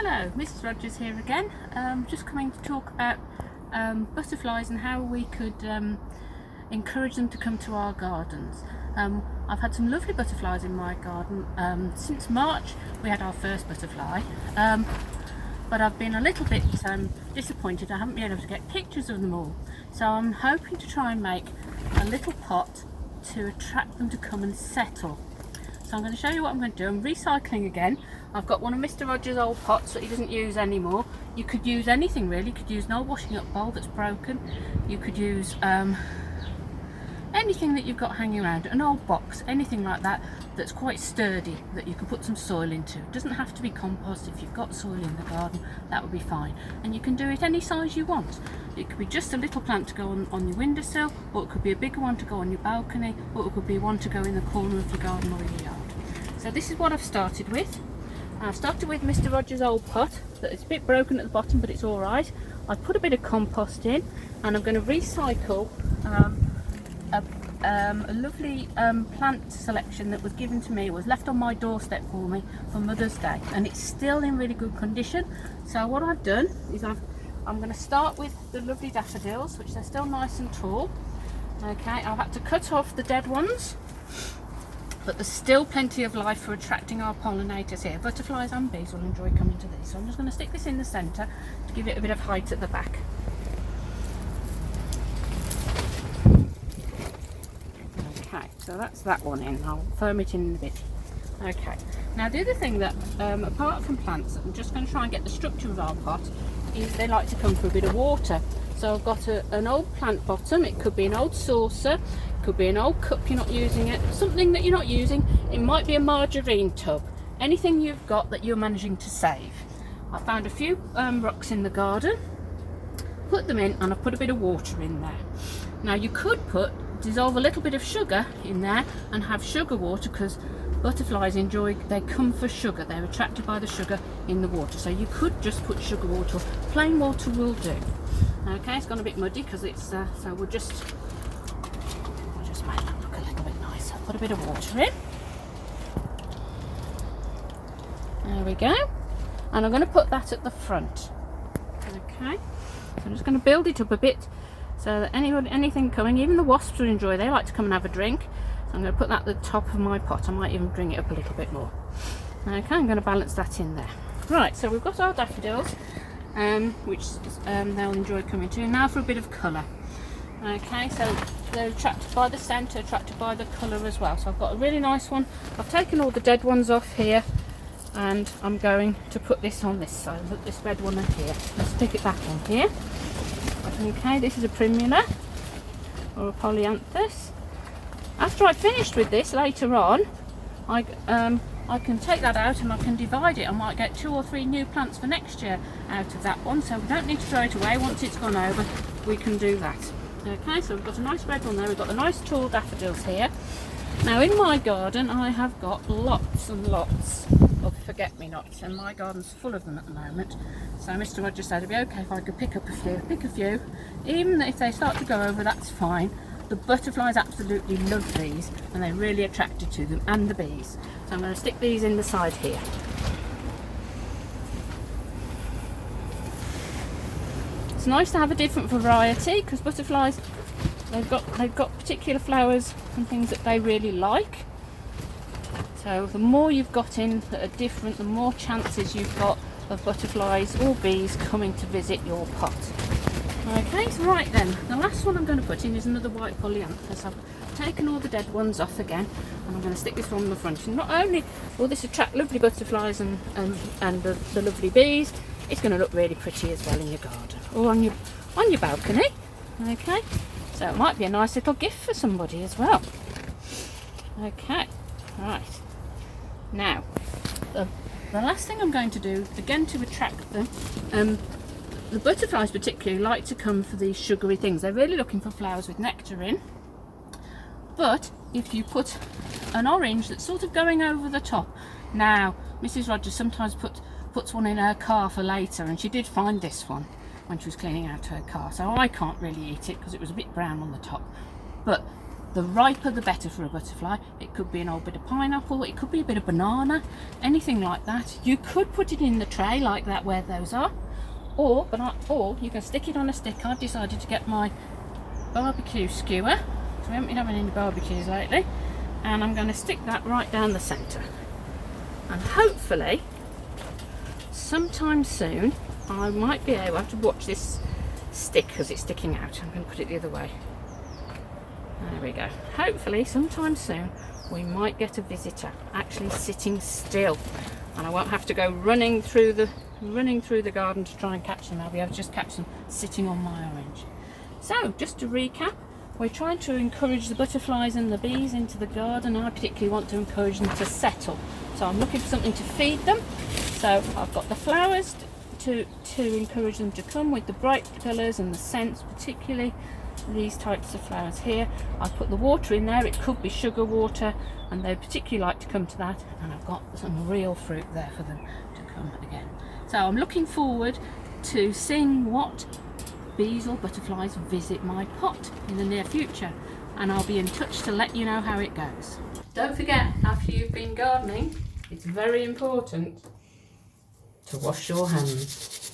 Hello, Mrs. Rogers here again. Just coming to talk about butterflies and how we could encourage them to come to our gardens. I've had some lovely butterflies in my garden. Since March we had our first butterfly, but I've been a little bit disappointed I haven't been able to get pictures of them all. So I'm hoping to try and make a little pot to attract them to come and settle. So I'm going to show you what I'm going to do. I'm recycling again. I've got one of Mr. Rogers' old pots that he doesn't use anymore. You could use anything really. You could use an old washing up bowl that's broken. You could use anything that you've got hanging around, an old box, anything like that that's quite sturdy that you can put some soil into. It doesn't have to be compost. If you've got soil in the garden, that would be fine. And you can do it any size you want. It could be just a little plant to go on your windowsill, or it could be a bigger one to go on your balcony, or it could be one to go in the corner of your garden or your yard. So this is what I've started with. I've started with Mr. Rogers' old pot that is a bit broken at the bottom, but it's all right. I've put a bit of compost in, and I'm going to recycle a lovely plant selection that was given to me. It was left on my doorstep for me for Mother's Day, and it's still in really good condition. So what I've done is I'm going to start with the lovely daffodils, which they're still nice and tall. Okay, I've had to cut off the dead ones, but there's still plenty of life for attracting our pollinators here. Butterflies and bees will enjoy coming to these. So I'm just going to stick this in the centre to give it a bit of height at the back. Okay, so that's that one in. I'll firm it in a bit. Okay, now the other thing that, apart from plants, I'm just going to try and get the structure of our pot, is they like to come for a bit of water. So I've got an old plant bottom. It could be an old saucer, it could be an old cup you're not using it, something that you're not using. It might be a margarine tub, anything you've got that you're managing to save. I found a few rocks in the garden, put them in, and I've put a bit of water in there. Now you could dissolve a little bit of sugar in there and have sugar water, because butterflies they come for sugar. They're attracted by the sugar in the water. So you could just put sugar water, plain water will do. Okay, it's gone a bit muddy because it's so we'll just make that look a little bit nicer. Put a bit of water in. There we go. And I'm going to put that at the front. Okay, so I'm just going to build it up a bit so that anything coming, even the wasps will enjoy. They like to come and have a drink. So I'm going to put that at the top of my pot. I might even bring it up a little bit more. Okay, I'm going to balance that in there. Right, so we've got our daffodils, which they'll enjoy coming to. Now for a bit of colour. Okay, so they're attracted by the scent, attracted by the colour as well. So I've got a really nice one. I've taken all the dead ones off here, and I'm going to put this on this side. Put this red one in here. Let's stick it back on here. Okay, this is a primula or a polyanthus. After I've finished with this later on, I can take that out and I can divide it. I might get 2 or 3 new plants for next year out of that one, so we don't need to throw it away. Once it's gone over, we can do that. Okay, so we've got a nice red one there. We've got the nice tall daffodils here. Now in my garden I have got lots and lots of forget-me-nots, and my garden's full of them at the moment. So Mr. Rogers said it'd be okay if I could pick a few. Even if they start to go over, that's fine. The butterflies absolutely love these, and they're really attracted to them, and the bees. So I'm going to stick these in the side here. It's nice to have a different variety, because butterflies, they've got particular flowers and things that they really like. So the more you've got in that are different, the more chances you've got of butterflies or bees coming to visit your pot. Okay, so right then, the last one I'm going to put in is another white polyanthus. I've taken all the dead ones off again, and I'm going to stick this one on the front. And not only will this attract lovely butterflies and the lovely bees, it's going to look really pretty as well in your garden or on your balcony. Okay, so it might be a nice little gift for somebody as well. Okay, right. Now, the last thing I'm going to do, again to attract them, the butterflies particularly like to come for these sugary things. They're really looking for flowers with nectar in. But if you put an orange that's sort of going over the top. Now, Mrs. Rogers sometimes puts one in her car for later, and she did find this one when she was cleaning out her car. So I can't really eat it because it was a bit brown on the top. But The riper the better for a butterfly. It could be an old bit of pineapple, it could be a bit of banana, anything like that. You could put it in the tray like that where those are, or you can stick it on a stick. I've decided to get my barbecue skewer, so we haven't been having any barbecues lately, and I'm going to stick that right down the centre. And hopefully, sometime soon, I might be able to watch this stick because it's sticking out. I'm going to put it the other way. There we go. Hopefully, sometime soon, we might get a visitor actually sitting still, and I won't have to go running through the garden to try and catch them. I'll be able to just catch them sitting on my orange. So, just to recap, we're trying to encourage the butterflies and the bees into the garden. I particularly want to encourage them to settle. So I'm looking for something to feed them. So I've got the flowers to encourage them to come with the bright colours and the scents, particularly these types of flowers here. I've put the water in there. It could be sugar water, and they particularly like to come to that. And I've got some real fruit there for them to come again. So I'm looking forward to seeing what bees or butterflies visit my pot in the near future, and I'll be in touch to let you know how it goes. Don't forget, after you've been gardening, it's very important to wash your hands.